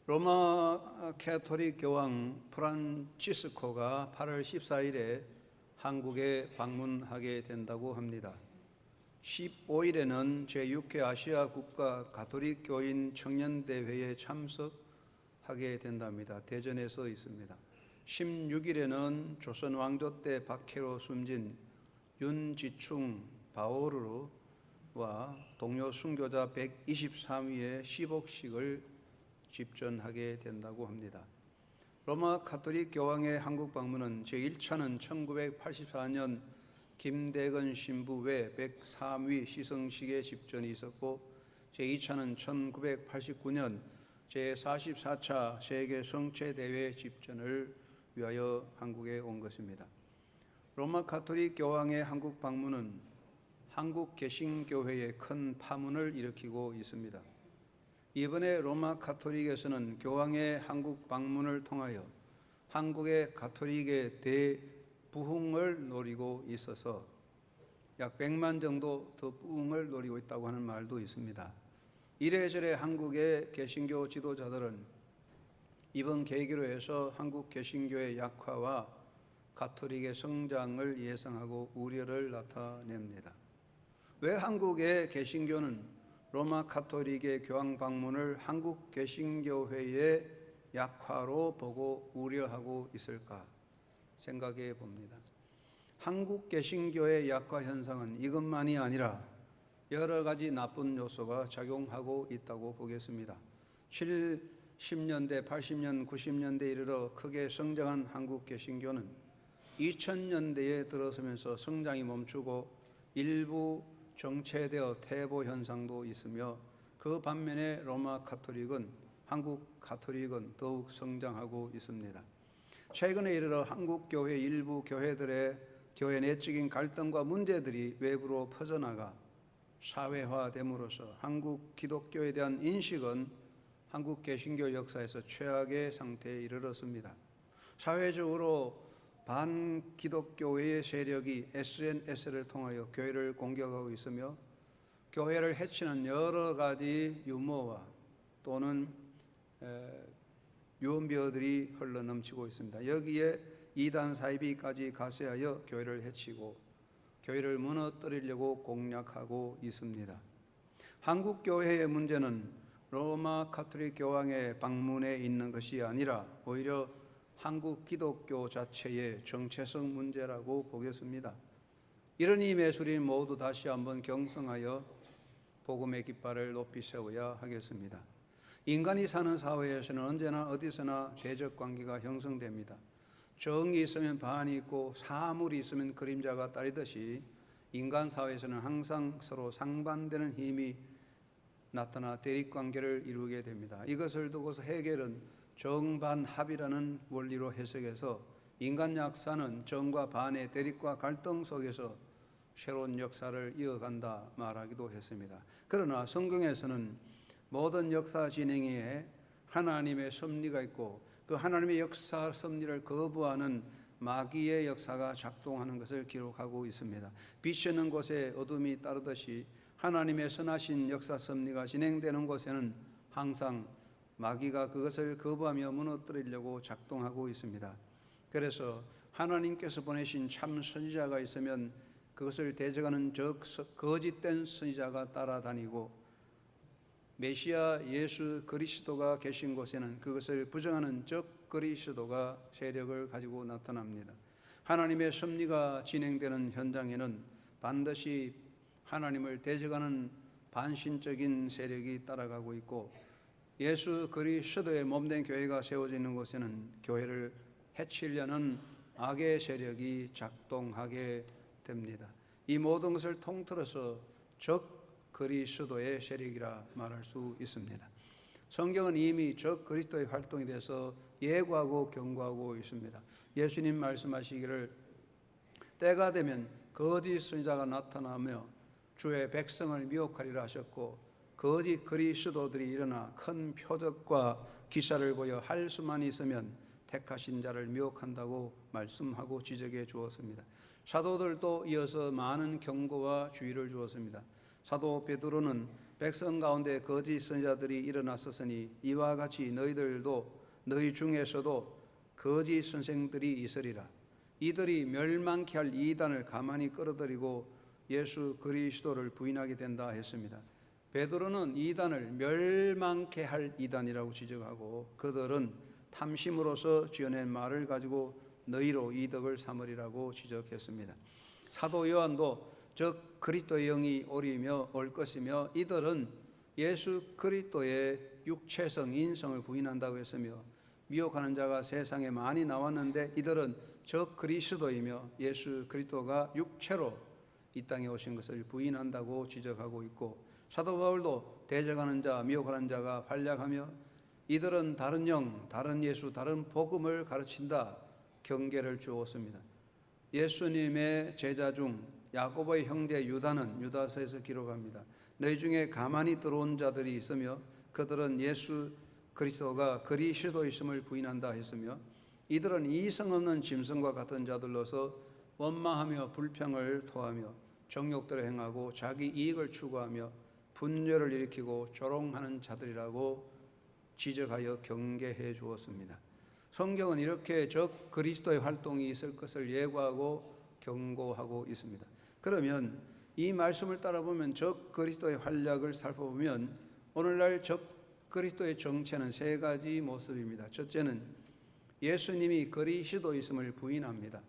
로마 캐토릭 교황 프란치스코가 8월 14일에 한국에 방문하게 된다고 합니다. 15일에는 제6회 아시아 국가 가톨릭 교인 청년대회에 참석하게 된답니다. 대전에서 있습니다. 16일에는 조선 왕조 때 박해로 숨진 윤지충 바오르와 동료 순교자 123위의 시복식을 집전하게 된다고 합니다. 로마 가톨릭 교황의 한국 방문은 제1차는 1984년 김대건 신부 외 103위 시성식의 집전이 있었고, 제2차는 1989년 제44차 세계 성체대회 집전을 위하여 한국에 온 것입니다. 로마 가톨릭 교황의 한국 방문은 한국 개신교회에 큰 파문을 일으키고 있습니다. 이번에 로마 가톨릭에서는 교황의 한국 방문을 통하여 한국의 가톨릭의 대부흥을 노리고 있어서 약 100만 정도 더 부흥을 노리고 있다고 하는 말도 있습니다. 이래저래 한국의 개신교 지도자들은 이번 계기로 해서 한국 개신교의 약화와 가톨릭의 성장을 예상하고 우려를 나타냅니다. 왜 한국의 개신교는 로마 가톨릭의 교황 방문을 한국 개신교회의 약화로 보고 우려하고 있을까 생각해 봅니다. 한국 개신교의 약화 현상은 이것만이 아니라 여러 가지 나쁜 요소가 작용하고 있다고 보겠습니다. 70년대, 80년, 90년대에 이르러 크게 성장한 한국 개신교는 2000년대에 들어서면서 성장이 멈추고 일부 정체되어 퇴보 현상도 있으며, 그 반면에 로마 가톨릭은, 한국 가톨릭은 더욱 성장하고 있습니다. 최근에 이르러 한국 교회 일부 교회들의 교회 내적인 갈등과 문제들이 외부로 퍼져나가 사회화됨으로써 한국 기독교에 대한 인식은 한국 개신교 역사에서 최악의 상태에 이르렀습니다. 사회적으로 반기독교회의 세력이 SNS를 통하여 교회를 공격하고 있으며, 교회를 해치는 여러 가지 유머와 또는 유언비어들이 흘러넘치고 있습니다. 여기에 이단 사이비까지 가세하여 교회를 해치고 교회를 무너뜨리려고 공략하고 있습니다. 한국 교회의 문제는 로마 가톨릭 교황의 방문에 있는 것이 아니라 오히려 한국 기독교 자체의 정체성 문제라고 보겠습니다. 이러니 매수린 모두 다시 한번 경성하여 복음의 깃발을 높이 세워야 하겠습니다. 인간이 사는 사회에서는 언제나 어디서나 대적 관계가 형성됩니다. 정이 있으면 반이 있고 사물이 있으면 그림자가 따르듯이 인간 사회에서는 항상 서로 상반되는 힘이 나타나 대립관계를 이루게 됩니다. 이것을 두고서 헤겔은 정반합이라는 원리로 해석해서 인간 역사는 정과 반의 대립과 갈등 속에서 새로운 역사를 이어간다 말하기도 했습니다. 그러나 성경에서는 모든 역사 진행에 하나님의 섭리가 있고, 그 하나님의 역사 섭리를 거부하는 마귀의 역사가 작동하는 것을 기록하고 있습니다. 빛이 있는 곳에 어둠이 따르듯이 하나님의 선하신 역사 섭리가 진행되는 곳에는 항상 마귀가 그것을 거부하며 무너뜨리려고 작동하고 있습니다. 그래서 하나님께서 보내신 참 선지자가 있으면 그것을 대적하는 거짓된 선지자가 따라다니고, 메시아 예수 그리스도가 계신 곳에는 그것을 부정하는 적 그리스도가 세력을 가지고 나타납니다. 하나님의 섭리가 진행되는 현장에는 반드시 하나님을 대적하는 반신적인 세력이 따라가고 있고, 예수 그리스도의 몸된 교회가 세워져 있는 곳에는 교회를 해치려는 악의 세력이 작동하게 됩니다. 이 모든 것을 통틀어서 적 그리스도의 세력이라 말할 수 있습니다. 성경은 이미 적 그리스도의 활동에 대해서 예고하고 경고하고 있습니다. 예수님 말씀하시기를 때가 되면 거짓 선지자가 나타나며 주의 백성을 미혹하리라 하셨고, 거짓 그리스도들이 일어나 큰 표적과 기사를 보여 할 수만 있으면 택하신 자를 미혹한다고 말씀하고 지적해 주었습니다. 사도들도 이어서 많은 경고와 주의를 주었습니다. 사도 베드로는 백성 가운데 거짓 선지자들이 일어났었으니 이와 같이 너희들도 너희 중에서도 거짓 선생들이 있으리라. 이들이 멸망케 할 이단을 가만히 끌어들이고 예수 그리스도를 부인하게 된다 했습니다. 베드로는 이단을 멸망케 할 이단이라고 지적하고 그들은 탐심으로서 지어낸 말을 가지고 너희로 이득을 삼으리라고 지적했습니다. 사도 요한도 즉 그리스도의 영이 오리며 올 것이며 이들은 예수 그리스도의 육체성 인성을 부인한다고 했으며 미혹하는 자가 세상에 많이 나왔는데 이들은 즉 그리스도이며 예수 그리스도가 육체로 이 땅에 오신 것을 부인한다고 지적하고 있고 사도 바울도 대적하는 자 미혹하는 자가 활약하며 이들은 다른 영 다른 예수 다른 복음을 가르친다 경계를 주었습니다. 예수님의 제자 중 야고보의 형제 유다는 유다서에서 기록합니다. 너희 중에 가만히 들어온 자들이 있으며 그들은 예수 그리스도가 그리스도이심을 부인한다 했으며 이들은 이성 없는 짐승과 같은 자들로서 원망하며 불평을 토하며 정욕대로 행하고 자기 이익을 추구하며 분열을 일으키고 조롱하는 자들이라고 지적하여 경계해 주었습니다. 성경은 이렇게 적 그리스도의 활동이 있을 것을 예고하고 경고하고 있습니다. 그러면 이 말씀을 따라보면 적 그리스도의 활약을 살펴보면 오늘날 적 그리스도의 정체는 세 가지 모습입니다. 첫째는 예수님이 그리스도이심을 부인합니다.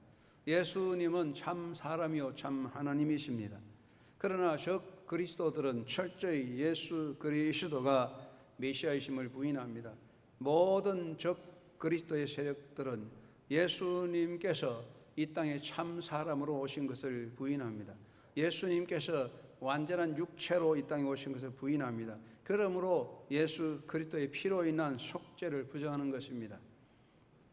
예수님은 참 사람이요 참 하나님이십니다. 그러나 적 그리스도들은 철저히 예수 그리스도가 메시아이심을 부인합니다. 모든 적 그리스도의 세력들은 예수님께서 이 땅에 참 사람으로 오신 것을 부인합니다. 예수님께서 완전한 육체로 이 땅에 오신 것을 부인합니다. 그러므로 예수 그리스도의 피로 인한 속죄를 부정하는 것입니다.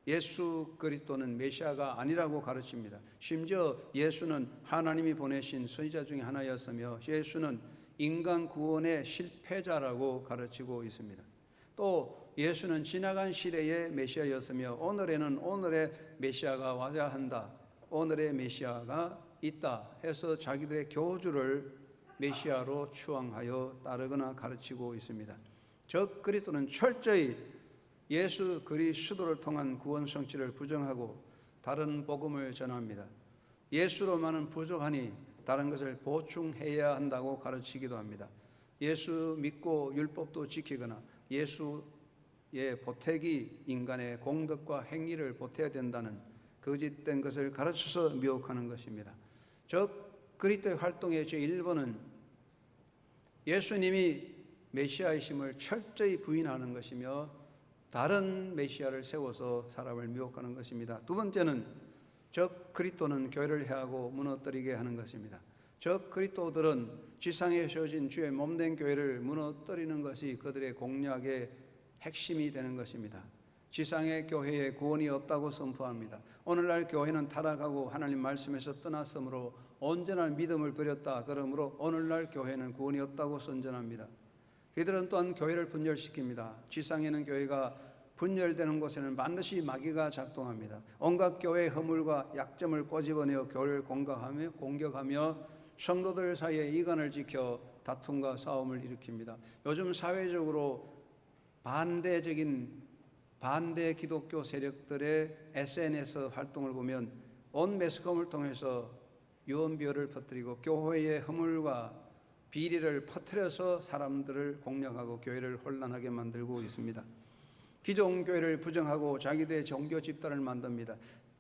예수 그리스도는 메시아가 아니라고 가르칩니다. 심지어 예수는 하나님이 보내신 선지자 중에 하나였으며 예수는 인간 구원의 실패자라고 가르치고 있습니다. 또 예수는 지나간 시대의 메시아였으며 오늘에는 오늘의 메시아가 와야 한다. 오늘의 메시아가 있다 해서 자기들의 교주를 메시아로 추앙하여 따르거나 가르치고 있습니다. 즉 그리스도는 철저히 예수 그리스도를 통한 구원 성취를 부정하고 다른 복음을 전합니다. 예수로만은 부족하니 다른 것을 보충해야 한다고 가르치기도 합니다. 예수 믿고 율법도 지키거나 예수의 보태기 인간의 공덕과 행위를 보태야 된다는 거짓된 것을 가르쳐서 미혹하는 것입니다. 즉 그리스도의 활동의 제1번은 예수님이 메시아이심을 철저히 부인하는 것이며 다른 메시아를 세워서 사람을 미혹하는 것입니다. 두 번째는 적 그리스도는 교회를 해하고 무너뜨리게 하는 것입니다. 적 그리스도들은 지상에 세워진 주의 몸된 교회를 무너뜨리는 것이 그들의 공략의 핵심이 되는 것입니다. 지상의 교회에 구원이 없다고 선포합니다. 오늘날 교회는 타락하고 하나님 말씀에서 떠났으므로 온전한 믿음을 버렸다. 그러므로 오늘날 교회는 구원이 없다고 선전합니다. 이들은 또한 교회를 분열시킵니다. 지상에는 교회가 분열되는 곳에는 반드시 마귀가 작동합니다. 온갖 교회의 허물과 약점을 꼬집어내어 교회를 공격하며 성도들 사이에 이간을 지켜 다툼과 싸움을 일으킵니다. 요즘 사회적으로 반대 기독교 세력들의 SNS 활동을 보면 온 매스컴을 통해서 유언비어를 퍼뜨리고 교회의 허물과 비리를 퍼뜨려서 사람들을 공략하고 교회를 혼란하게 만들고 있습니다. 기존 교회를 부정하고 자기들의 종교 집단을 만듭니다.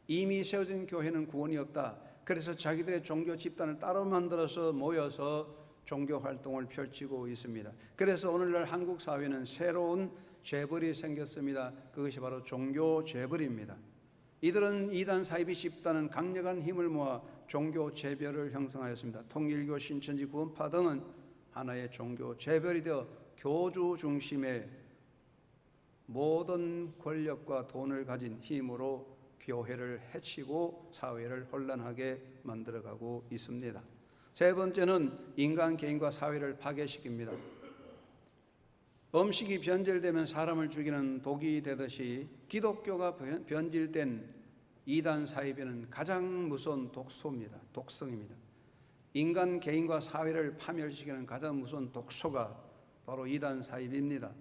이미 세워진 교회는 구원이 없다. 그래서 자기들의 종교 집단을 따로 만들어서 모여서 종교 활동을 펼치고 있습니다. 그래서 오늘날 한국 사회는 새로운 재벌이 생겼습니다. 그것이 바로 종교 재벌입니다. 이들은 이단 사이비 집단은 강력한 힘을 모아 종교 재벌을 형성하였습니다. 통일교, 신천지, 구원파 등은 하나의 종교 재벌이 되어 교주 중심의 모든 권력과 돈을 가진 힘으로 교회를 해치고 사회를 혼란하게 만들어가고 있습니다. 세 번째는 인간 개인과 사회를 파괴시킵니다. 음식이 변질되면 사람을 죽이는 독이 되듯이 기독교가 변질된 이단 사이비는 가장 무서운 독성입니다. 인간 개인과 사회를 파멸시키는 가장 무서운 독소가 바로 이단 사이비입니다.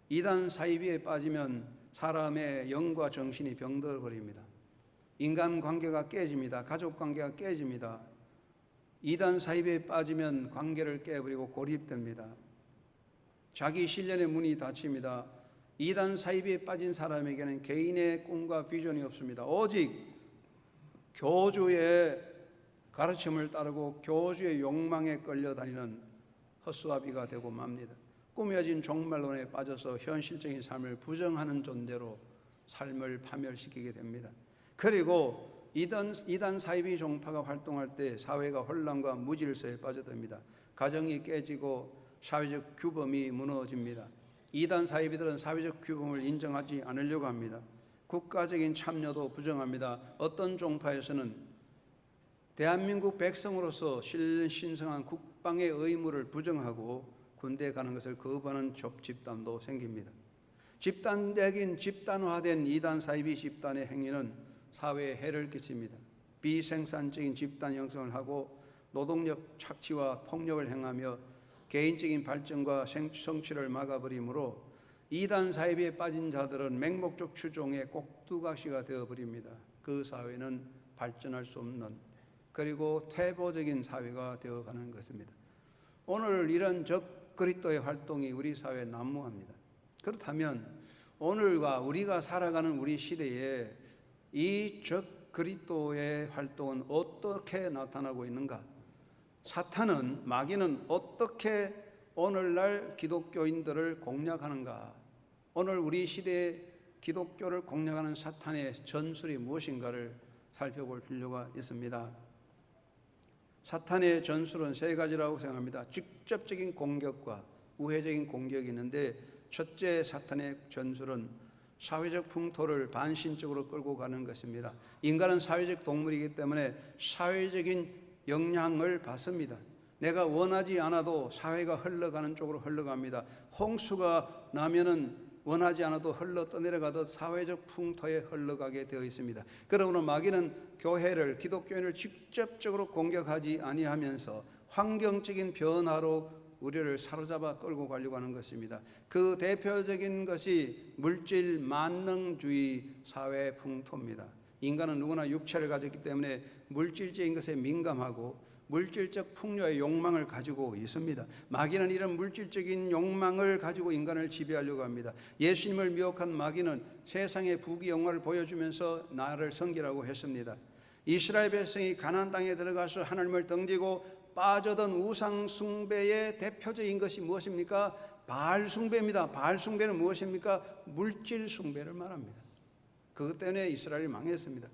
이단 사이비에 빠지면 사람의 영과 정신이 병들어 버립니다. 인간 관계가 깨집니다. 가족 관계가 깨집니다. 이단 사이비에 빠지면 관계를 깨버리고 고립됩니다. 자기 신뢰의 문이 닫힙니다. 이단 사이비에 빠진 사람에게는 개인의 꿈과 비전이 없습니다. 오직 교주의 가르침을 따르고 교주의 욕망에 끌려다니는 헛수아비가 되고 맙니다. 꾸며진 종말론에 빠져서 현실적인 삶을 부정하는 존재로 삶을 파멸시키게 됩니다. 그리고 이단 사이비 종파가 활동할 때 사회가 혼란과 무질서에 빠져듭니다. 가정이 깨지고 사회적 규범이 무너집니다. 이단 사이비들은 사회적 규범을 인정하지 않으려고 합니다. 국가적인 참여도 부정합니다. 어떤 종파에서는 대한민국 백성으로서 신성한 국방의 의무를 부정하고 군대에 가는 것을 거부하는 집단도 생깁니다. 집단화된 이단 사이비 집단의 행위는 사회에 해를 끼칩니다. 비생산적인 집단 형성을 하고 노동력 착취와 폭력을 행하며 개인적인 발전과 성취를 막아버리므로 이단 사이비에 빠진 자들은 맹목적 추종의 꼭두각시가 되어버립니다. 그 사회는 발전할 수 없는 그리고 퇴보적인 사회가 되어가는 것입니다. 오늘 이런 적그리스도의 활동이 우리 사회에 난무합니다. 그렇다면 오늘과 우리가 살아가는 우리 시대에 이 적그리스도의 활동은 어떻게 나타나고 있는가? 사탄은, 마귀는 어떻게 오늘날 기독교인들을 공략하는가? 오늘 우리 시대의 기독교를 공략하는 사탄의 전술이 무엇인가를 살펴볼 필요가 있습니다. 사탄의 전술은 세 가지라고 생각합니다. 직접적인 공격과 우회적인 공격이 있는데, 첫째 사탄의 전술은 사회적 풍토를 반신적으로 끌고 가는 것입니다. 인간은 사회적 동물이기 때문에 사회적인 영향을 받습니다. 내가 원하지 않아도 사회가 흘러가는 쪽으로 흘러갑니다. 홍수가 나면은 원하지 않아도 흘러 떠내려가듯 사회적 풍토에 흘러가게 되어 있습니다. 그러므로 마귀는 교회를, 기독교인을 직접적으로 공격하지 아니하면서 환경적인 변화로 우리를 사로잡아 끌고 가려고 하는 것입니다. 그 대표적인 것이 물질 만능주의 사회 풍토입니다. 인간은 누구나 육체를 가졌기 때문에 물질적인 것에 민감하고 물질적 풍요의 욕망을 가지고 있습니다. 마귀는 이런 물질적인 욕망을 가지고 인간을 지배하려고 합니다. 예수님을 미혹한 마귀는 세상의 부귀 영화를 보여주면서 나를 섬기라고 했습니다. 이스라엘 백성이 가나안 땅에 들어가서 하나님을 등지고 빠져든 우상 숭배의 대표적인 것이 무엇입니까? 바알 숭배입니다. 바알 숭배는 무엇입니까? 물질 숭배를 말합니다. 그것 때문에 이스라엘이 망했습니다.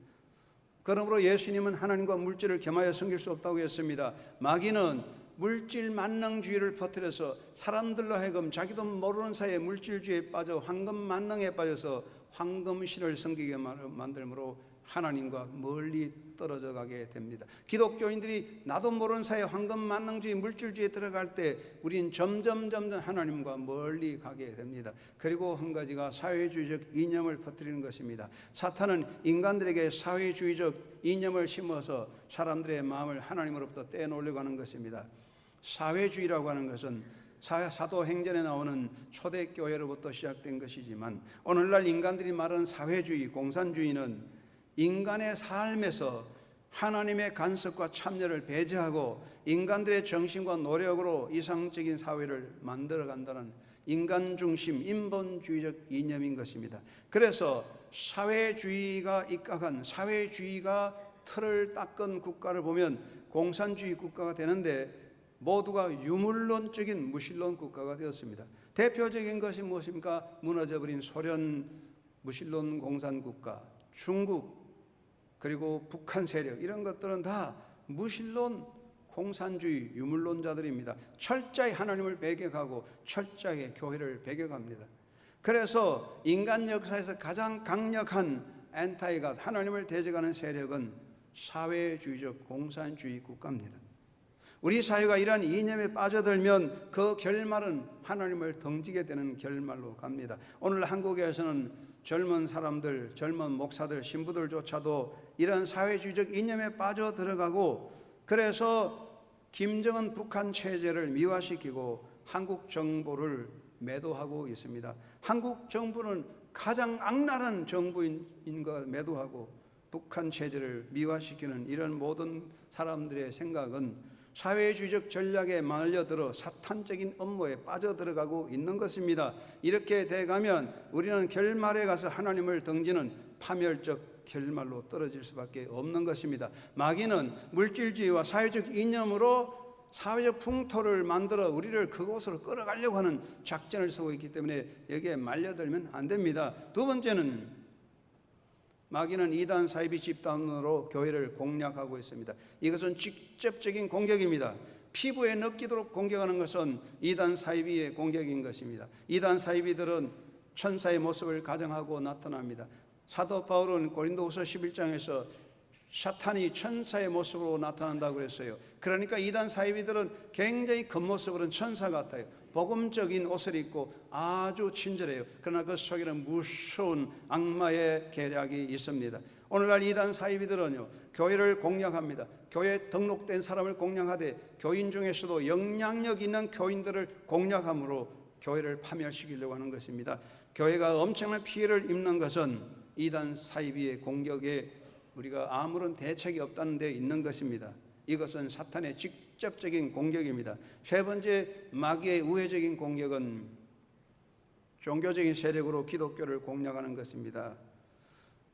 그러므로 예수님은 하나님과 물질을 겸하여 섬길 수 없다고 했습니다. 마귀는 물질 만능주의를 퍼뜨려서 사람들로 하여금 자기도 모르는 사이에 물질주의에 빠져 황금 만능에 빠져서 황금신을 섬기게 만들므로 하나님과 멀리 떨어져 가게 됩니다. 기독교인들이 나도 모르는 사이에 황금 만능주의 물질주의에 들어갈 때 우린 점점 하나님과 멀리 가게 됩니다. 그리고 한 가지가 사회주의적 이념을 퍼뜨리는 것입니다. 사탄은 인간들에게 사회주의적 이념을 심어서 사람들의 마음을 하나님으로부터 떼놓으려고 하는 것입니다. 사회주의라고 하는 것은 사도행전에 나오는 초대교회로부터 시작된 것이지만 오늘날 인간들이 말하는 사회주의, 공산주의는 인간의 삶에서 하나님의 간섭과 참여를 배제하고 인간들의 정신과 노력으로 이상적인 사회를 만들어간다는 인간 중심, 인본주의적 이념인 것입니다. 그래서 사회주의가 입각한, 사회주의가 틀을 닦은 국가를 보면 공산주의 국가가 되는데 모두가 유물론적인 무신론 국가가 되었습니다. 대표적인 것이 무엇입니까? 무너져버린 소련 무신론 공산국가, 중국, 그리고 북한 세력, 이런 것들은 다 무신론 공산주의 유물론자들입니다. 철저히 하나님을 배격하고 철저하게 교회를 배격합니다. 그래서 인간 역사에서 가장 강력한 엔타이갓, 하나님을 대적하는 세력은 사회주의적 공산주의 국가입니다. 우리 사회가 이러한 이념에 빠져들면 그 결말은 하나님을 등지게 되는 결말로 갑니다. 오늘 한국에서는 젊은 사람들, 젊은 목사들, 신부들조차도 이런 사회주의적 이념에 빠져 들어가고, 그래서 김정은 북한 체제를 미화시키고 한국 정부를 매도하고 있습니다. 한국 정부는 가장 악랄한 정부인 것 매도하고 북한 체제를 미화시키는 이런 모든 사람들의 생각은 사회주의적 전략에 말려들어 사탄적인 업무에 빠져들어가고 있는 것입니다. 이렇게 돼가면 우리는 결말에 가서 하나님을 등지는 파멸적 결말로 떨어질 수밖에 없는 것입니다. 마귀는 물질주의와 사회적 이념으로 사회적 풍토를 만들어 우리를 그곳으로 끌어가려고 하는 작전을 쓰고 있기 때문에 여기에 말려들면 안 됩니다. 두 번째는 마귀는 이단 사이비 집단으로 교회를 공략하고 있습니다. 이것은 직접적인 공격입니다. 피부에 느끼도록 공격하는 것은 이단 사이비의 공격인 것입니다. 이단 사이비들은 천사의 모습을 가정하고 나타납니다. 사도 바울은 고린도후서 11장에서 사탄이 천사의 모습으로 나타난다고 그랬어요. 그러니까 이단 사이비들은 굉장히 겉모습으로는 천사 같아요. 복음적인 옷을 입고 아주 친절해요. 그러나 그 속에는 무서운 악마의 계략이 있습니다. 오늘날 이단 사이비들은요, 교회를 공략합니다. 교회에 등록된 사람을 공략하되 교인 중에서도 영향력 있는 교인들을 공략함으로 교회를 파멸시키려고 하는 것입니다. 교회가 엄청난 피해를 입는 것은 이단 사이비의 공격에 우리가 아무런 대책이 없다는 데 있는 것입니다. 이것은 사탄의 직접적인 공격입니다. 세 번째, 마귀의 우회적인 공격은 종교적인 세력으로 기독교를 공략하는 것입니다.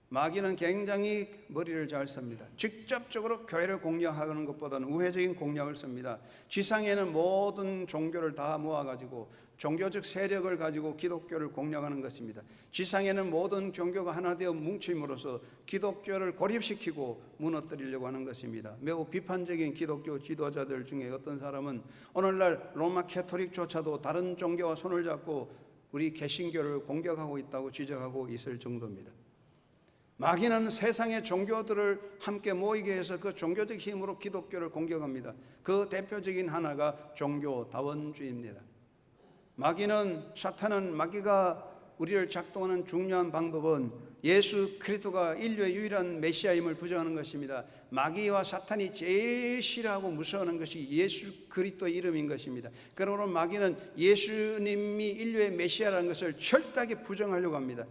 마귀는 굉장히 머리를 잘 씁니다. 직접적으로 교회를 공략하는 것보다는 우회적인 공략을 씁니다. 지상에는 모든 종교를 다 모아가지고 종교적 세력을 가지고 기독교를 공략하는 것입니다. 지상에는 모든 종교가 하나 되어 뭉침으로써 기독교를 고립시키고 무너뜨리려고 하는 것입니다. 매우 비판적인 기독교 지도자들 중에 어떤 사람은 오늘날 로마 캐토릭조차도 다른 종교와 손을 잡고 우리 개신교를 공격하고 있다고 지적하고 있을 정도입니다. 마귀는 세상의 종교들을 함께 모이게 해서 그 종교적 힘으로 기독교를 공격합니다. 그 대표적인 하나가 종교다원주의입니다. 마귀가 우리를 작동하는 중요한 방법은 예수 그리스도가 인류의 유일한 메시아임을 부정하는 것입니다. 마귀와 사탄이 제일 싫어하고 무서워하는 것이 예수 그리스도의 이름인 것입니다. 그러므로 마귀는 예수님이 인류의 메시아라는 것을 철저하게 부정하려고 합니다.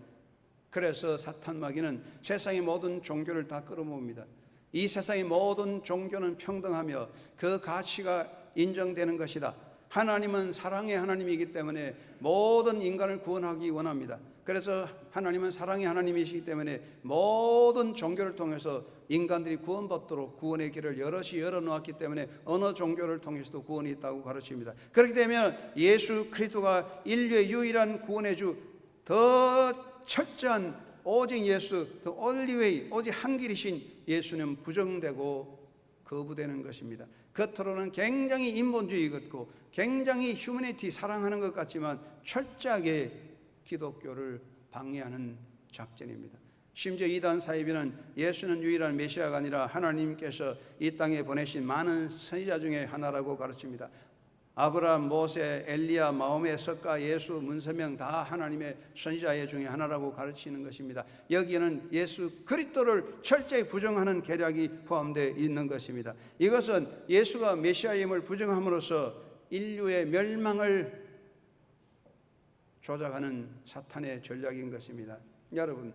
그래서 사탄 마귀는 세상의 모든 종교를 다 끌어모읍니다. 이 세상의 모든 종교는 평등하며 그 가치가 인정되는 것이다. 하나님은 사랑의 하나님이기 때문에 모든 인간을 구원하기 원합니다. 그래서 하나님은 사랑의 하나님이시기 때문에 모든 종교를 통해서 인간들이 구원받도록 구원의 길을 여럿이 열어놓았기 때문에 어느 종교를 통해서도 구원이 있다고 가르칩니다. 그렇게 되면 예수 그리스도가 인류의 유일한 구원의 주, 더 철저한 오직 예수, the only way, 오직 한 길이신 예수는 부정되고 거부되는 것입니다. 겉으로는 굉장히 인본주의 같고 굉장히 휴머니티 사랑하는 것 같지만 철저하게 기독교를 방해하는 작전입니다. 심지어 이단 사이비는 예수는 유일한 메시아가 아니라 하나님께서 이 땅에 보내신 많은 선지자 중에 하나라고 가르칩니다. 아브라함, 모세, 엘리야, 마호메, 석가, 예수, 문세명 다 하나님의 선지자 중에 하나라고 가르치는 것입니다. 여기에는 예수 그리스도를 철저히 부정하는 계략이 포함되어 있는 것입니다. 이것은 예수가 메시아임을 부정함으로써 인류의 멸망을 조작하는 사탄의 전략인 것입니다. 여러분,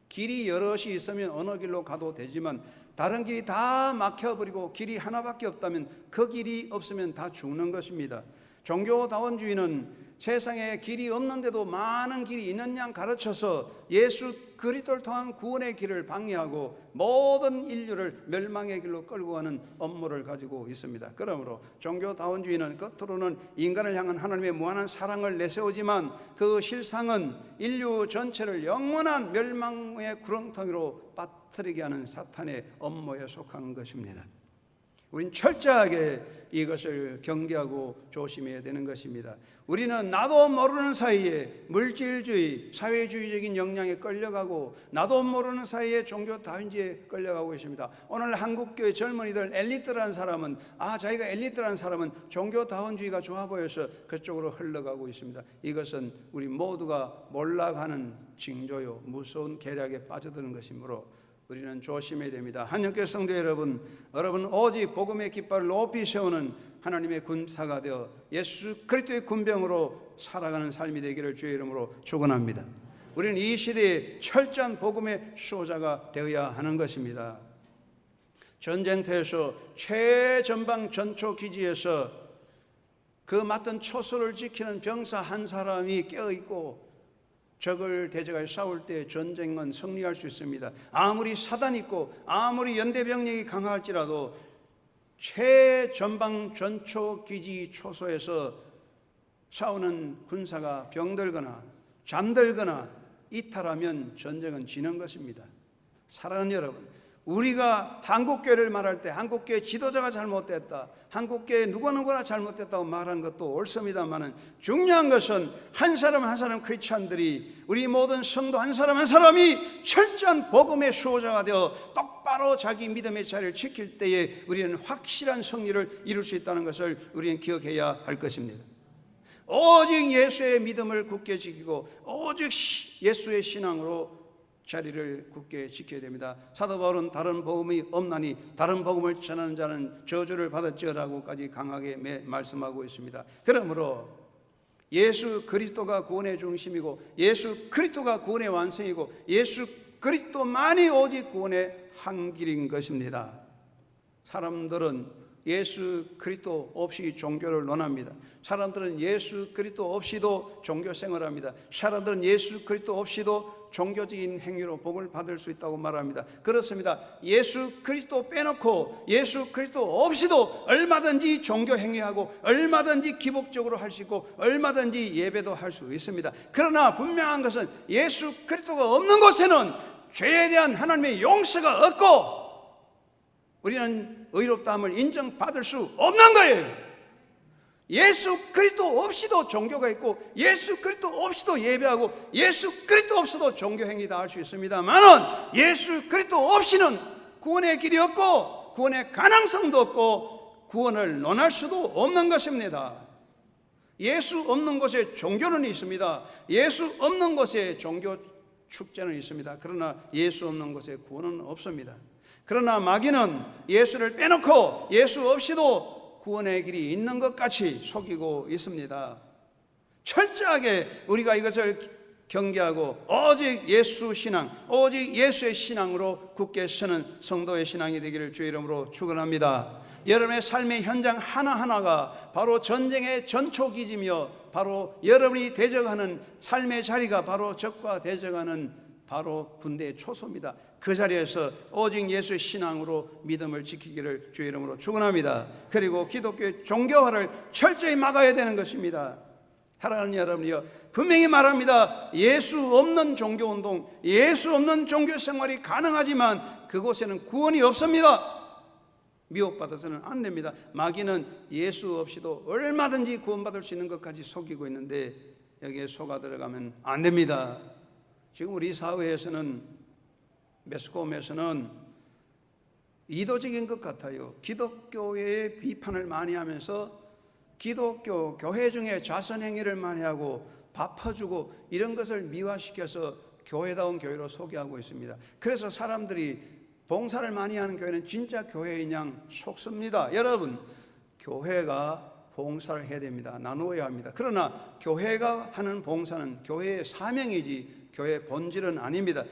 길이 여럿이 있으면 어느 길로 가도 되지만 다른 길이 다 막혀버리고 길이 하나밖에 없다면 그 길이 없으면 다 죽는 것입니다. 종교다원주의는 세상에 길이 없는데도 많은 길이 있는 양 가르쳐서 예수 그리스도를 통한 구원의 길을 방해하고 모든 인류를 멸망의 길로 끌고 가는 업무를 가지고 있습니다. 그러므로 종교다원주의는 겉으로는 인간을 향한 하나님의 무한한 사랑을 내세우지만 그 실상은 인류 전체를 영원한 멸망의 구렁텅이로 빠뜨리게 하는 사탄의 업무에 속한 것입니다. 우린 철저하게 이것을 경계하고 조심해야 되는 것입니다. 우리는 나도 모르는 사이에 물질주의, 사회주의적인 영향에 끌려가고 나도 모르는 사이에 종교다원주의에 끌려가고 있습니다. 오늘 한국교회 젊은이들 엘리트라는 사람은 자기가 엘리트라는 사람은 종교다원주의가 좋아 보여서 그쪽으로 흘러가고 있습니다. 이것은 우리 모두가 몰락하는 징조요 무서운 계략에 빠져드는 것이므로 우리는 조심해야 됩니다. 한영교 성도 여러분 오직 복음의 깃발을 높이 세우는 하나님의 군사가 되어 예수 그리스도의 군병으로 살아가는 삶이 되기를 주의 이름으로 축원합니다. 우리는 이 시대에 철저한 복음의 수호자가 되어야 하는 것입니다. 전쟁터에서 최전방 전초 기지에서 그 맡은 초소를 지키는 병사 한 사람이 깨어있고 적을 대적하여 싸울 때 전쟁은 승리할 수 있습니다. 아무리 사단이 있고 아무리 연대병력이 강할지라도 최전방 전초 기지 초소에서 싸우는 군사가 병들거나 잠들거나 이탈하면 전쟁은 지는 것입니다. 사랑하는 여러분, 우리가 한국교회를 말할 때 한국교회 지도자가 잘못됐다, 한국교회 누구누구나 잘못됐다고 말한 것도 옳습니다만 중요한 것은 한 사람 한 사람 크리스찬들이, 우리 모든 성도 한 사람 한 사람이 철저한 복음의 수호자가 되어 똑바로 자기 믿음의 자리를 지킬 때에 우리는 확실한 승리를 이룰 수 있다는 것을 우리는 기억해야 할 것입니다. 오직 예수의 믿음을 굳게 지키고 오직 예수의 신앙으로 자리를 굳게 지켜야 됩니다. 사도 바울은 다른 복음이 없나니 다른 복음을 전하는 자는 저주를 받을지어라고까지 강하게 말씀하고 있습니다. 그러므로 예수 그리스도가 구원의 중심이고 예수 그리스도가 구원의 완성이고 예수 그리스도만이 오직 구원의 한 길인 것입니다. 사람들은 예수 그리스도 없이 종교를 논합니다. 사람들은 예수 그리스도 없이도 종교 생활합니다. 사람들은 예수 그리스도 없이도 종교적인 행위로 복을 받을 수 있다고 말합니다. 그렇습니다. 예수 그리스도 빼놓고 예수 그리스도 없이도 얼마든지 종교 행위하고 얼마든지 기복적으로 할 수 있고 얼마든지 예배도 할 수 있습니다. 그러나 분명한 것은 예수 그리스도가 없는 곳에는 죄에 대한 하나님의 용서가 없고 우리는 의롭다함을 인정받을 수 없는 거예요. 예수 그리스도 없이도 종교가 있고 예수 그리스도 없이도 예배하고 예수 그리스도 없이도 종교 행위 다 할 수 있습니다만은 예수 그리스도 없이는 구원의 길이 없고 구원의 가능성도 없고 구원을 논할 수도 없는 것입니다. 예수 없는 곳에 종교는 있습니다. 예수 없는 곳에 종교 축제는 있습니다. 그러나 예수 없는 곳에 구원은 없습니다. 그러나 마귀는 예수를 빼놓고 예수 없이도 구원의 길이 있는 것 같이 속이고 있습니다. 철저하게 우리가 이것을 경계하고 오직 예수 신앙, 오직 예수의 신앙으로 굳게 서는 성도의 신앙이 되기를 주의 이름으로 축원합니다. 여러분의 삶의 현장 하나하나가 바로 전쟁의 전초기지며 바로 여러분이 대적하는 삶의 자리가 바로 적과 대적하는 바로 군대의 초소입니다. 그 자리에서 오직 예수의 신앙으로 믿음을 지키기를 주의 이름으로 축원합니다. 그리고 기독교의 종교화를 철저히 막아야 되는 것입니다. 사랑하는 여러분이요, 분명히 말합니다. 예수 없는 종교운동, 예수 없는 종교생활이 가능하지만 그곳에는 구원이 없습니다. 미혹받아서는 안 됩니다. 마귀는 예수 없이도 얼마든지 구원받을 수 있는 것까지 속이고 있는데 여기에 속아 들어가면 안 됩니다. 지금 우리 사회에서는 매스컴에서는 이도적인 것 같아요. 기독교의 비판을 많이 하면서 기독교 교회 중에 자선행위를 많이 하고 밥퍼주고 이런 것을 미화시켜서 교회다운 교회로 소개하고 있습니다. 그래서 사람들이 봉사를 많이 하는 교회는 진짜 교회인 양 속습니다. 여러분, 교회가 봉사를 해야 됩니다. 나누어야 합니다. 그러나 교회가 하는 봉사는 교회의 사명이지 교회의 본질은 아닙니다.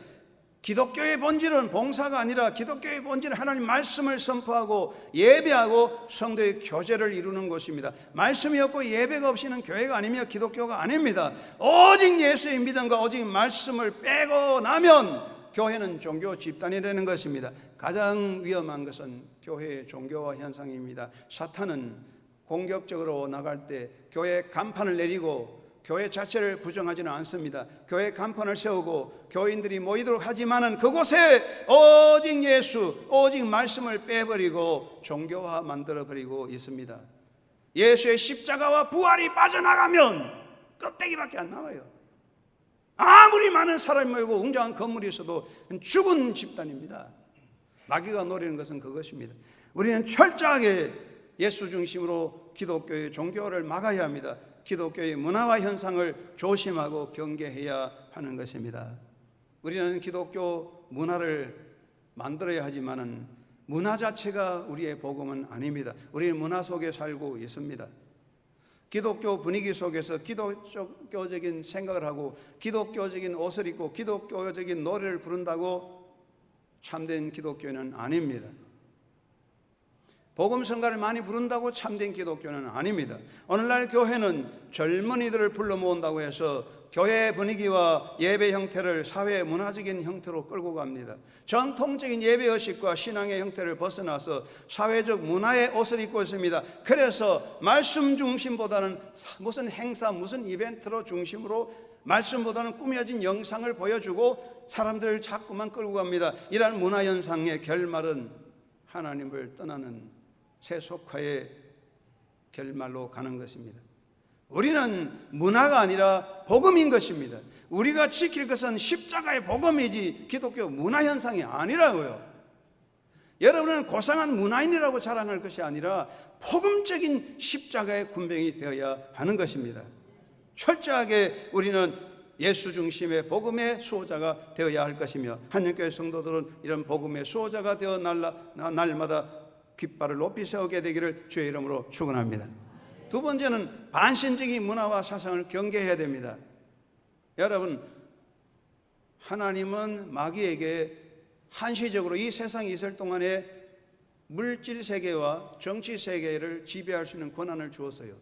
기독교의 본질은 봉사가 아니라 기독교의 본질은 하나님 말씀을 선포하고 예배하고 성도의 교제를 이루는 것입니다. 말씀이 없고 예배가 없이는 교회가 아니며 기독교가 아닙니다. 오직 예수의 믿음과 오직 말씀을 빼고 나면 교회는 종교 집단이 되는 것입니다. 가장 위험한 것은 교회의 종교화 현상입니다. 사탄은 공격적으로 나갈 때 교회 간판을 내리고 교회 자체를 부정하지는 않습니다. 교회 간판을 세우고 교인들이 모이도록 하지만은 그곳에 오직 예수, 오직 말씀을 빼버리고 종교화 만들어버리고 있습니다. 예수의 십자가와 부활이 빠져나가면 껍데기밖에 안 남아요. 아무리 많은 사람이 모이고 웅장한 건물이 있어도 죽은 집단입니다. 마귀가 노리는 것은 그것입니다. 우리는 철저하게 예수 중심으로 기독교의 종교를 막아야 합니다. 기독교의 문화와 현상을 조심하고 경계해야 하는 것입니다. 우리는 기독교 문화를 만들어야 하지만은 문화 자체가 우리의 복음은 아닙니다. 우리는 문화 속에 살고 있습니다. 기독교 분위기 속에서 기독교적인 생각을 하고 기독교적인 옷을 입고 기독교적인 노래를 부른다고 참된 기독교는 아닙니다. 복음 성가를 많이 부른다고 참된 기독교는 아닙니다. 오늘날 교회는 젊은이들을 불러 모은다고 해서 교회 분위기와 예배 형태를 사회 문화적인 형태로 끌고 갑니다. 전통적인 예배 의식과 신앙의 형태를 벗어나서 사회적 문화의 옷을 입고 있습니다. 그래서 말씀 중심보다는 무슨 행사, 무슨 이벤트로 중심으로 말씀보다는 꾸며진 영상을 보여주고 사람들을 자꾸만 끌고 갑니다. 이러한 문화 현상의 결말은 하나님을 떠나는 세속화의 결말로 가는 것입니다. 우리는 문화가 아니라 복음인 것입니다. 우리가 지킬 것은 십자가의 복음이지 기독교 문화 현상이 아니라고요. 여러분은 고상한 문화인이라고 자랑할 것이 아니라 복음적인 십자가의 군병이 되어야 하는 것입니다. 철저하게 우리는 예수 중심의 복음의 수호자가 되어야 할 것이며 한영교회 성도들은 이런 복음의 수호자가 되어 날마다 깃발을 높이 세우게 되기를 주의 이름으로 축원합니다. 두 번째는 반신적인 문화와 사상을 경계해야 됩니다. 여러분, 하나님은 마귀에게 한시적으로 이 세상에 있을 동안에 물질 세계와 정치 세계를 지배할 수 있는 권한을 주었어요.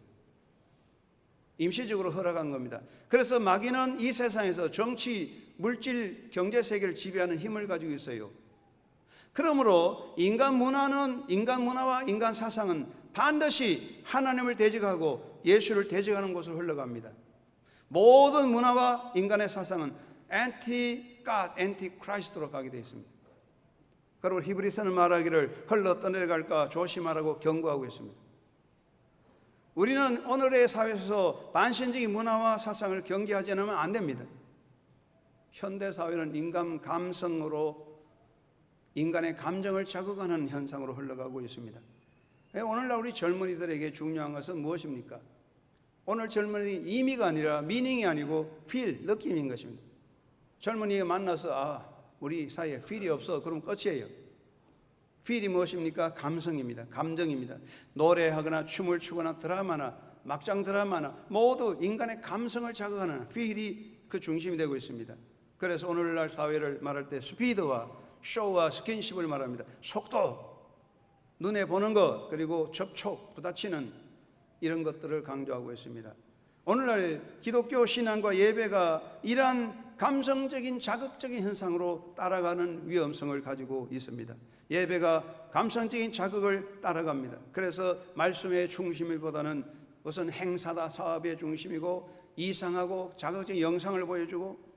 임시적으로 허락한 겁니다. 그래서 마귀는 이 세상에서 정치, 물질, 경제 세계를 지배하는 힘을 가지고 있어요. 그러므로 인간 문화와 인간 사상은 반드시 하나님을 대적하고 예수를 대적하는 곳으로 흘러갑니다. 모든 문화와 인간의 사상은 anti-God, anti-Christ로 가게 되어 있습니다. 그리고 히브리서는 말하기를 흘러 떠내려갈까 조심하라고 경고하고 있습니다. 우리는 오늘의 사회에서 반신적인 문화와 사상을 경계하지 않으면 안 됩니다. 현대 사회는 인간 감성으로 인간의 감정을 자극하는 현상으로 흘러가고 있습니다. 오늘날 우리 젊은이들에게 중요한 것은 무엇입니까? 오늘 젊은이 의미가 아니라 미닝이 아니고 feel, 느낌인 것입니다. 젊은이가 만나서 우리 사이에 feel이 없어 그럼 끝이에요. feel이 무엇입니까? 감성입니다. 감정입니다. 노래하거나 춤을 추거나 드라마나 막장 드라마나 모두 인간의 감성을 자극하는 feel이 그 중심이 되고 있습니다. 그래서 오늘날 사회를 말할 때 스피드와 쇼와 스킨십을 말합니다. 속도, 눈에 보는 것, 그리고 접촉, 부딪히는 이런 것들을 강조하고 있습니다. 오늘날 기독교 신앙과 예배가 이러한 감성적인 자극적인 현상으로 따라가는 위험성을 가지고 있습니다. 예배가 감성적인 자극을 따라갑니다. 그래서 말씀의 중심보다는 우선 행사다, 사업의 중심이고 이상하고 자극적인 영상을 보여주고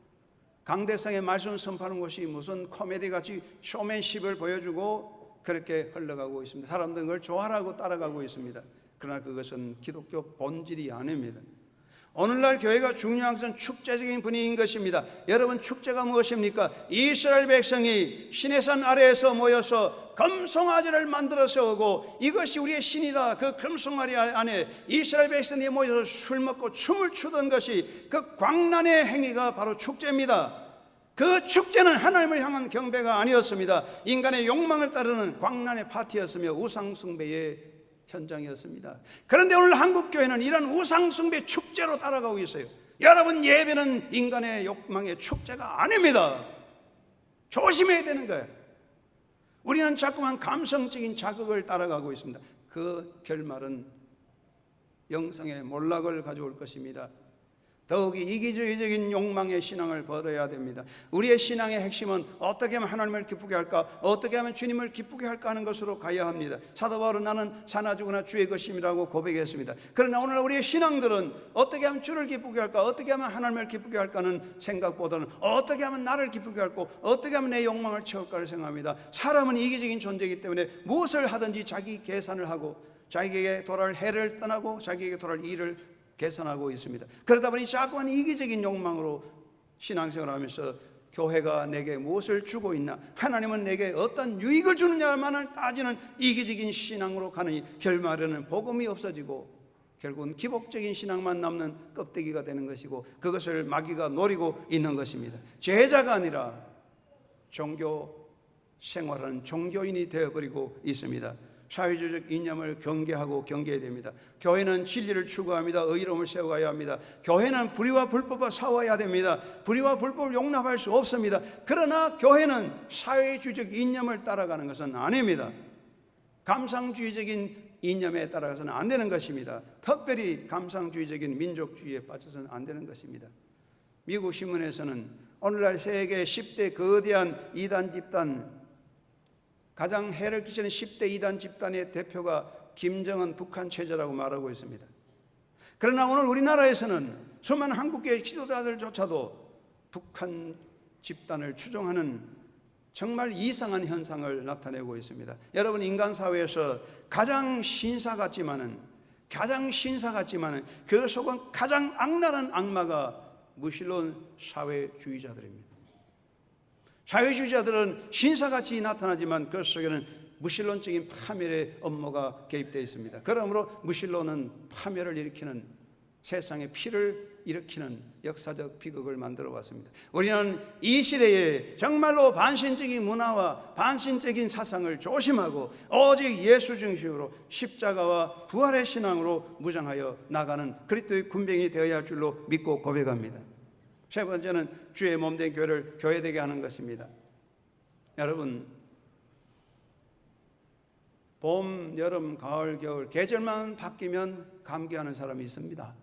강대상의 말씀 선포하는 것이 무슨 코미디같이 쇼맨십을 보여주고 그렇게 흘러가고 있습니다. 사람들은 그걸 좋아하고 따라가고 있습니다. 그러나 그것은 기독교 본질이 아닙니다. 오늘날 교회가 중요한 것은 축제적인 분위기인 것입니다. 여러분, 축제가 무엇입니까? 이스라엘 백성이 시내산 아래에서 모여서 금송아지를 만들어 세우고 이것이 우리의 신이다. 그 금송아지 안에 이스라엘 백성이 모여서 술 먹고 춤을 추던 것이 그 광란의 행위가 바로 축제입니다. 그 축제는 하나님을 향한 경배가 아니었습니다. 인간의 욕망을 따르는 광란의 파티였으며 우상숭배의 현장이었습니다. 그런데 오늘 한국교회는 이런 우상숭배 축제로 따라가고 있어요. 여러분, 예배는 인간의 욕망의 축제가 아닙니다. 조심해야 되는 거예요. 우리는 자꾸만 감성적인 자극을 따라가고 있습니다. 그 결말은 영성의 몰락을 가져올 것입니다. 더욱이 이기주의적인 욕망의 신앙을 버려야 됩니다. 우리의 신앙의 핵심은 어떻게 하면 하나님을 기쁘게 할까, 어떻게 하면 주님을 기쁘게 할까 하는 것으로 가야 합니다. 사도 바울은 나는 사나 죽으나 주의 것임이라고 고백했습니다. 그러나 오늘 우리의 신앙들은 어떻게 하면 주를 기쁘게 할까, 어떻게 하면 하나님을 기쁘게 할까는 생각보다는 어떻게 하면 나를 기쁘게 할까, 어떻게 하면 내 욕망을 채울까를 생각합니다. 사람은 이기적인 존재이기 때문에 무엇을 하든지 자기 계산을 하고 자기에게 돌아올 해를 떠나고 자기에게 돌아올 일을 계산하고 있습니다. 그러다 보니 자꾸만 이기적인 욕망으로 신앙생활을 하면서 교회가 내게 무엇을 주고 있나, 하나님은 내게 어떤 유익을 주느냐만을 따지는 이기적인 신앙으로 가느니 결말에는 복음이 없어지고 결국은 기복적인 신앙만 남는 껍데기가 되는 것이고 그것을 마귀가 노리고 있는 것입니다. 제자가 아니라 종교 생활하는 종교인이 되어버리고 있습니다. 사회주의적 이념을 경계하고 경계해야 됩니다. 교회는 진리를 추구합니다. 의로움을 세워가야 합니다. 교회는 불의와 불법과 싸워야 됩니다. 불의와 불법을 용납할 수 없습니다. 그러나 교회는 사회주의적 이념을 따라가는 것은 아닙니다. 감상주의적인 이념에 따라가서는 안 되는 것입니다. 특별히 감상주의적인 민족주의에 빠져서는 안 되는 것입니다. 미국 신문에서는 오늘날 세계 10대 거대한 이단 집단, 가장 해를 끼치는 10대 이단 집단의 대표가 김정은 북한 체제라고 말하고 있습니다. 그러나 오늘 우리나라에서는 수많은 한국교회 지도자들조차도 북한 집단을 추종하는 정말 이상한 현상을 나타내고 있습니다. 여러분, 인간 사회에서 가장 신사 같지만은 그 속은 가장 악랄한 악마가 무신론 사회주의자들입니다. 사회주의자들은 신사같이 나타나지만 그 속에는 무신론적인 파멸의 업무가 개입되어 있습니다. 그러므로 무신론은 파멸을 일으키는, 세상에 피를 일으키는 역사적 비극을 만들어 왔습니다. 우리는 이 시대에 정말로 반신적인 문화와 반신적인 사상을 조심하고 오직 예수 중심으로 십자가와 부활의 신앙으로 무장하여 나가는 그리스도의 군병이 되어야 할 줄로 믿고 고백합니다. 세 번째는 주의 몸된 교회를 교회되게 하는 것입니다. 여러분, 봄, 여름, 가을, 겨울 계절만 바뀌면 감기하는 사람이 있습니다.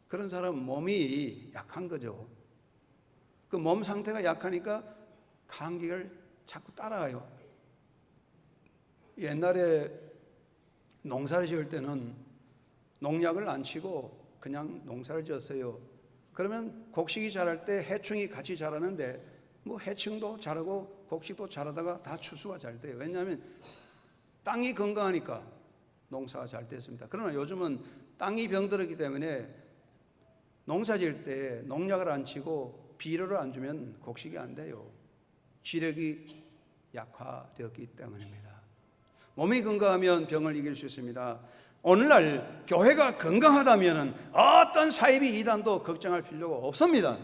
그런 사람은 몸이 약한 거죠. 그 몸 상태가 약하니까 감기를 자꾸 따라가요. 옛날에 농사를 지을 때는 농약을 안 치고 그냥 농사를 지었어요. 그러면 곡식이 자랄 때 해충이 같이 자라는데 뭐 해충도 자라고 곡식도 자라다가 다 추수가 잘 돼요. 왜냐하면 땅이 건강하니까 농사가 잘 됐습니다. 그러나 요즘은 땅이 병들었기 때문에 농사 지을 때 농약을 안 치고 비료를 안 주면 곡식이 안 돼요. 지력이 약화되었기 때문입니다. 몸이 건강하면 병을 이길 수 있습니다. 오늘날 교회가 건강하다면 어떤 사이비 이단도 걱정할 필요가 없습니다.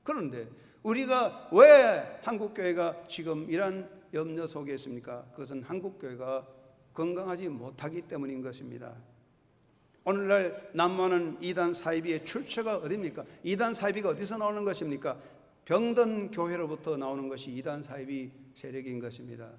그런데 우리가 왜 한국교회가 지금 이런 염려 속에 있습니까? 그것은 한국교회가 건강하지 못하기 때문인 것입니다. 오늘날 난무하는 이단 사이비의 출처가 어디입니까? 이단 사이비가 어디서 나오는 것입니까? 병든 교회로부터 나오는 것이 이단 사이비 세력인 것입니다.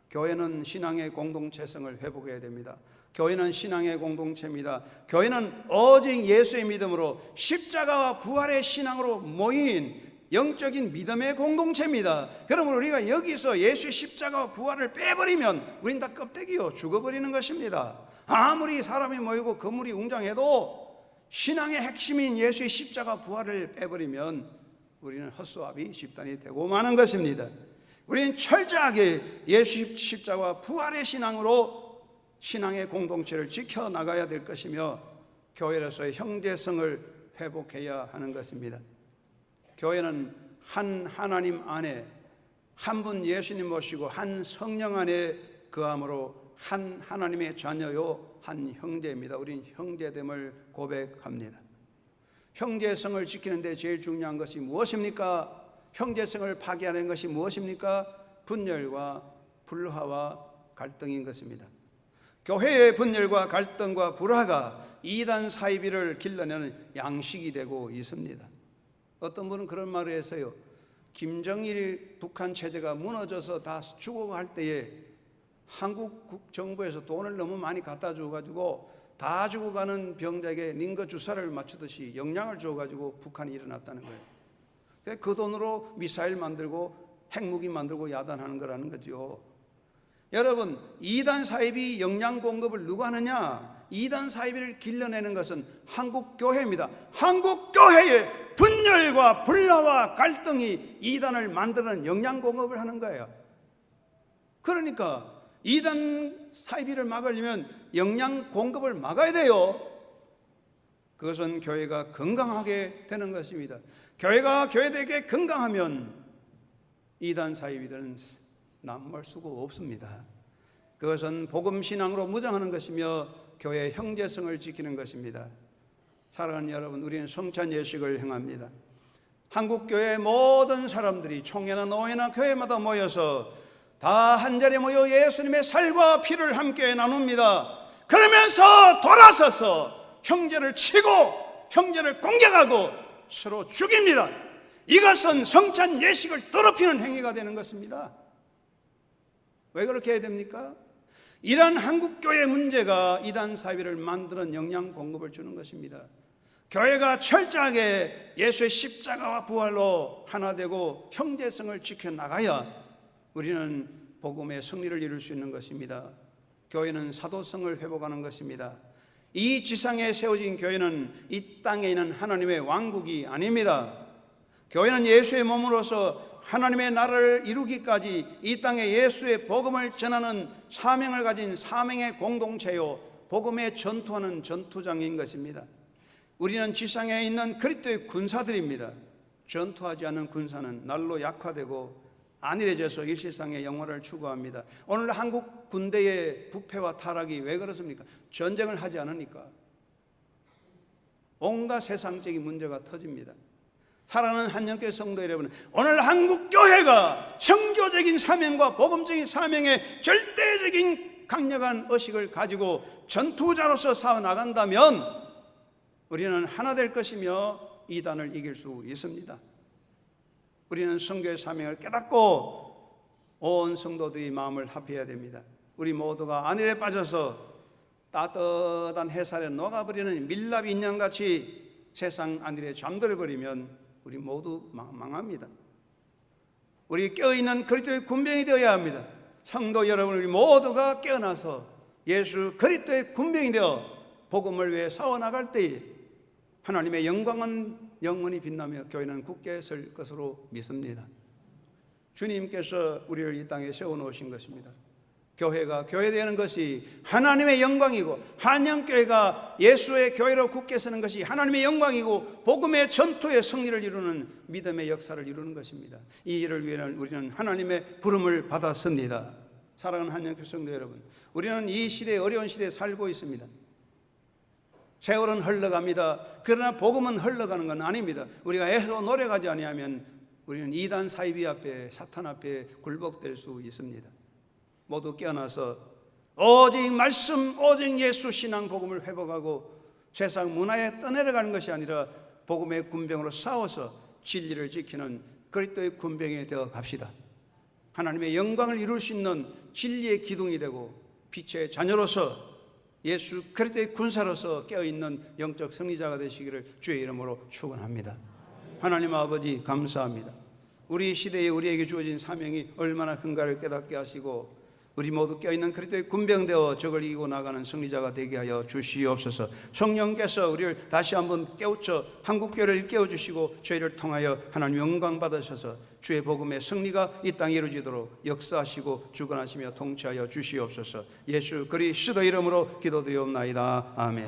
교회는 신앙의 공동체성을 회복해야 됩니다. 교회는 신앙의 공동체입니다. 교회는 오직 예수의 믿음으로 십자가와 부활의 신앙으로 모인 영적인 믿음의 공동체입니다. 그러므로 우리가 여기서 예수의 십자가와 부활을 빼버리면 우린 다 껍데기요, 죽어버리는 것입니다. 아무리 사람이 모이고 건물이 웅장해도 신앙의 핵심인 예수의 십자가 부활을 빼버리면 우리는 헛수아비 집단이 되고 마는 것입니다. 우리는 철저하게 예수 십자가와 부활의 신앙으로 신앙의 공동체를 지켜나가야 될 것이며 교회로서의 형제성을 회복해야 하는 것입니다. 교회는 한 하나님 안에 한 분 예수님 모시고 한 성령 안에 거함으로 한 하나님의 자녀요 한 형제입니다. 우린 형제됨을 고백합니다. 형제성을 지키는 데 제일 중요한 것이 무엇입니까? 형제성을 파괴하는 것이 무엇입니까? 분열과 불화와 갈등인 것입니다. 교회의 분열과 갈등과 불화가 이단 사이비를 길러내는 양식이 되고 있습니다. 어떤 분은 그런 말을 했어요. 김정일 북한 체제가 무너져서 다 죽어갈 때에 한국 정부에서 돈을 너무 많이 갖다 줘가지고 다 죽어가는 병자에게 링거 주사를 맞추듯이 영향을 줘가지고 북한이 일어났다는 거예요. 그 돈으로 미사일 만들고 핵무기 만들고 야단하는 거라는 거죠. 여러분, 이단 사이비 영양 공급을 누가 하느냐? 이단 사이비를 길러내는 것은 한국교회입니다. 한국교회의 분열과 불화와 갈등이 이단을 만드는 영양 공급을 하는 거예요. 그러니까 이단 사이비를 막으려면 영양 공급을 막아야 돼요. 그것은 교회가 건강하게 되는 것입니다. 교회가 교회되게 건강하면 이단 사이비들은 남을 수가 없습니다. 그것은 복음 신앙으로 무장하는 것이며 교회의 형제성을 지키는 것입니다. 사랑하는 여러분, 우리는 성찬 예식을 행합니다. 한국교회 모든 사람들이 총회나 노회나 교회마다 모여서 다 한자리에 모여 예수님의 살과 피를 함께 나눕니다. 그러면서 돌아서서 형제를 치고 형제를 공격하고 서로 죽입니다. 이것은 성찬 예식을 더럽히는 행위가 되는 것입니다. 왜 그렇게 해야 됩니까? 이러한 한국교회 문제가 이단 사회를 만드는 영양 공급을 주는 것입니다. 교회가 철저하게 예수의 십자가와 부활로 하나 되고 형제성을 지켜나가야 우리는 복음의 승리를 이룰 수 있는 것입니다. 교회는 사도성을 회복하는 것입니다. 이 지상에 세워진 교회는 이 땅에 있는 하나님의 왕국이 아닙니다. 교회는 예수의 몸으로서 하나님의 나라를 이루기까지 이 땅에 예수의 복음을 전하는 사명을 가진 사명의 공동체요, 복음에 전투하는 전투장인 것입니다. 우리는 지상에 있는 그리스도의 군사들입니다. 전투하지 않는 군사는 날로 약화되고 안일해져서 일시상의 영화를 추구합니다. 오늘 한국 군대의 부패와 타락이 왜 그렇습니까? 전쟁을 하지 않으니까. 온갖 세상적인 문제가 터집니다. 사랑하는 한영교회 성도 여러분, 오늘 한국교회가 성교적인 사명과 복음적인 사명의 절대적인 강력한 의식을 가지고 전투자로서 싸워나간다면 우리는 하나 될 것이며 이단을 이길 수 있습니다. 우리는 성교의 사명을 깨닫고 온 성도들이 마음을 합해야 됩니다. 우리 모두가 안일에 빠져서 따뜻한 햇살에 녹아버리는 밀랍 인형같이 세상 안일에 잠들어버리면 우리 모두 망합니다. 우리 깨어있는 그리스도의 군병이 되어야 합니다. 성도 여러분, 우리 모두가 깨어나서 예수 그리스도의 군병이 되어 복음을 위해 싸워나갈 때에 하나님의 영광은 영원히 빛나며 교회는 굳게 설 것으로 믿습니다. 주님께서 우리를 이 땅에 세워놓으신 것입니다. 교회가 교회되는 것이 하나님의 영광이고 한영교회가 예수의 교회로 굳게 서는 것이 하나님의 영광이고 복음의 전투의 승리를 이루는 믿음의 역사를 이루는 것입니다. 이 일을 위해는 우리는 하나님의 부름을 받았습니다. 사랑하는 한영교회 성도 여러분, 우리는 이 시대에 어려운 시대에 살고 있습니다. 세월은 흘러갑니다. 그러나 복음은 흘러가는 건 아닙니다. 우리가 애로 노력하지 아니하면 우리는 이단 사이비 앞에 사탄 앞에 굴복될 수 있습니다. 모두 깨어나서 오직 말씀, 오직 예수 신앙 복음을 회복하고 세상 문화에 떠내려가는 것이 아니라 복음의 군병으로 싸워서 진리를 지키는 그리스도의 군병이 되어 갑시다. 하나님의 영광을 이룰 수 있는 진리의 기둥이 되고 빛의 자녀로서 예수 그리스도의 군사로서 깨어있는 영적 승리자가 되시기를 주의 이름으로 축원합니다. 하나님 아버지 감사합니다. 우리 시대에 우리에게 주어진 사명이 얼마나 큰가를 깨닫게 하시고 우리 모두 깨어있는 그리스도의 군병되어 적을 이기고 나가는 승리자가 되게 하여 주시옵소서. 성령께서 우리를 다시 한번 깨우쳐 한국교회를 깨워주시고 저희를 통하여 하나님 영광 받으셔서 주의 복음의 승리가 이 땅에 이루어지도록 역사하시고 주관하시며 통치하여 주시옵소서. 예수 그리스도 이름으로 기도드리옵나이다. 아멘.